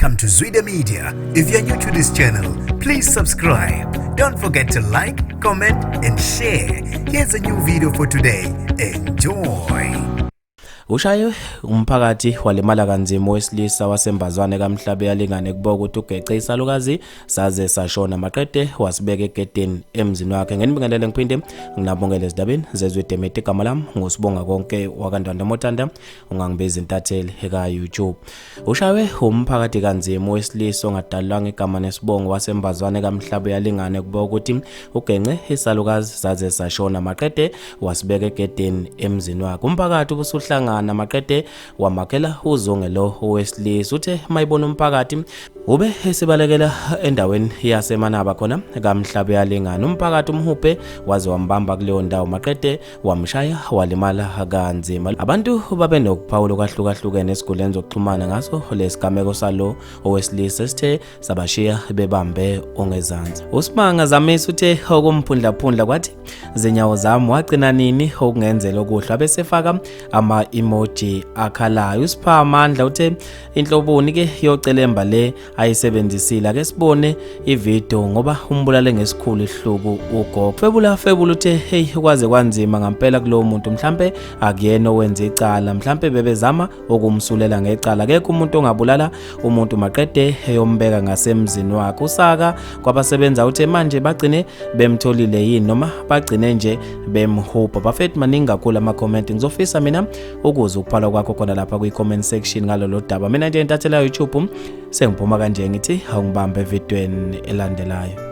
Welcome to Zwida Media. If you're new to this channel, please subscribe. Don't forget to like, comment, and share. Here's a new video for today. Enjoy. Ushaye umphakathi walimala kanzima wesilisa wasembazwane kaMhlabe yalingane kuba ukuthi ugeqe isalukazi saze sashona maqede wasibeka egedeni emzini wakhe. Ngenibingelele ngiphinde nginabongele ezindabeni zezwide media igama lami ngusibonga konke wakandwanda Mothanda ungangibiza intatheli eka YouTube. Ushawe umphakathi kanzima wesilisa ongadalwanga igama nesibongo wasembazwane kaMhlabe yalingane kuba ukuthi ugenqe isalukazi saze sashona maqede wasibeka egedeni emzini wakhe. Umphakathi ubusuhlanga namaqede wamakela uzongelo owesilisa uthe mayibona umphakathi ube esibalekela endaweni yaseManaba khona kaMhlabe yalingana. Umphakathi umhuphe waze wambamba kuleyo ndawo maqede wamshaya walimala kanzima. Abantu babe nokuphawula kwahlukahlukene esiguleni zokuxhumana ngaso lesigameko salo owesilisa sithe sabashiya bebambe ongezansi. uSibanga Zamisa uthe okumphundlaphundla kwathi zinyawo zami wagcina nini okungenzela okuhle abesefaka emoji akhalayo. uSipha Amandla uthe inhloboni ke yocelemba le ayisebenzisile ake sibone ivideo ngoba umbulale ngesikhulu ihluku ugogo. Febula uthe hey kwaze kwanzima ngempela kulo muntu mhlambe akuyena owenza icala mhlambe bebezama ukumsulela ngecala akekho umuntu ongabulala umuntu maqede eyombeka ngasemzini wakhe. uSaka kwabasebenza uthe manje bagcine bemtholile yini noma bagcine nje bemhupha. Bafethu maningi kakhulu ama comment ngizofisa mina ukuze ukuphala kwakho khona lapha kwi comment section ngalolu daba. Mina nje intathela YouTube sengiphuma kanje ngithi awungibambe evidweni elandelayo.